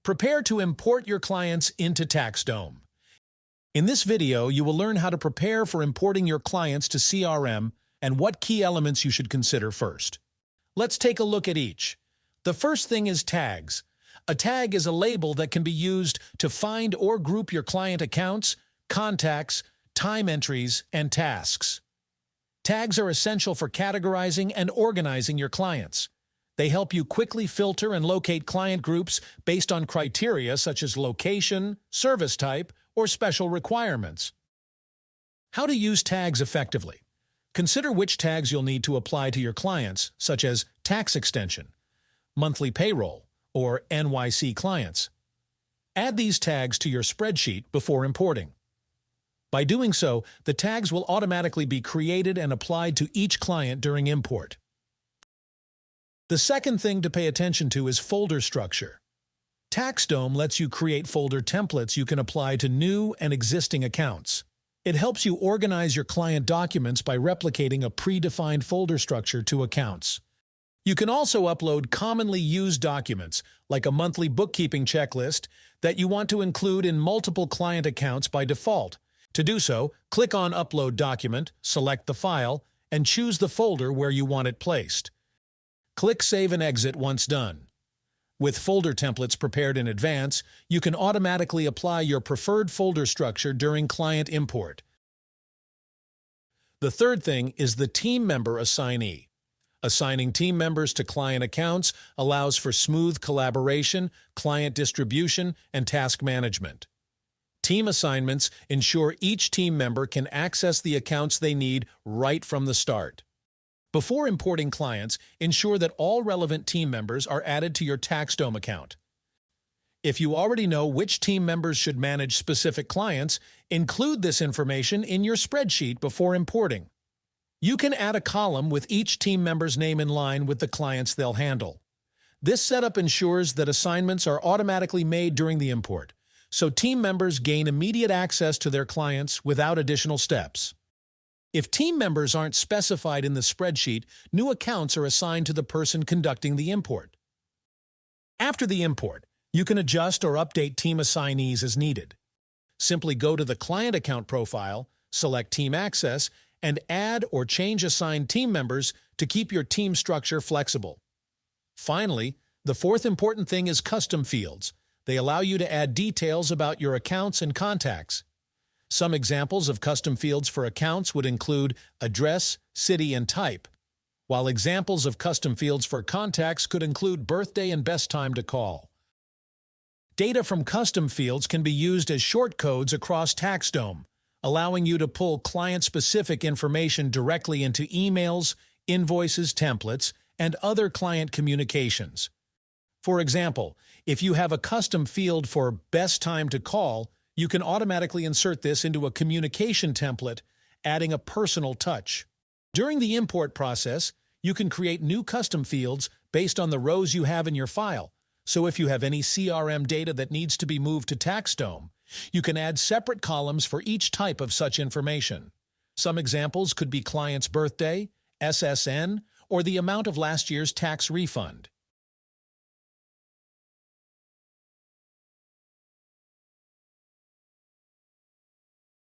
Prepare to import your clients into TaxDome. In this video, you will learn how to prepare for importing your clients to CRM and what key elements you should consider first. Let's take a look at each. The first thing is tags. A tag is a label that can be used to find or group your client accounts, contacts, time entries, and tasks. Tags are essential for categorizing and organizing your clients. They help you quickly filter and locate client groups based on criteria such as location, service type, or special requirements. How to use tags effectively. Consider which tags you'll need to apply to your clients, such as tax extension, monthly payroll, or NYC clients. Add these tags to your spreadsheet before importing. By doing so, the tags will automatically be created and applied to each client during import. The second thing to pay attention to is folder structure. TaxDome lets you create folder templates you can apply to new and existing accounts. It helps you organize your client documents by replicating a predefined folder structure to accounts. You can also upload commonly used documents, like a monthly bookkeeping checklist, that you want to include in multiple client accounts by default. To do so, click on Upload Document, select the file, and choose the folder where you want it placed. Click Save and Exit once done. With folder templates prepared in advance, you can automatically apply your preferred folder structure during client import. The third thing is the team member assignee. Assigning team members to client accounts allows for smooth collaboration, client distribution, and task management. Team assignments ensure each team member can access the accounts they need right from the start. Before importing clients, ensure that all relevant team members are added to your TaxDome account. If you already know which team members should manage specific clients, include this information in your spreadsheet before importing. You can add a column with each team member's name in line with the clients they'll handle. This setup ensures that assignments are automatically made during the import, so team members gain immediate access to their clients without additional steps. If team members aren't specified in the spreadsheet, new accounts are assigned to the person conducting the import. After the import, you can adjust or update team assignees as needed. Simply go to the client account profile, select Team Access, and add or change assigned team members to keep your team structure flexible. Finally, the fourth important thing is custom fields. They allow you to add details about your accounts and contacts. Some examples of custom fields for accounts would include address, city, and type, while examples of custom fields for contacts could include birthday and best time to call. Data from custom fields can be used as shortcodes across TaxDome, allowing you to pull client-specific information directly into emails, invoices, templates, and other client communications. For example, if you have a custom field for best time to call, you can automatically insert this into a communication template, adding a personal touch. During the import process, you can create new custom fields based on the rows you have in your file. So if you have any CRM data that needs to be moved to TaxDome, you can add separate columns for each type of such information. Some examples could be client's birthday, SSN, or the amount of last year's tax refund.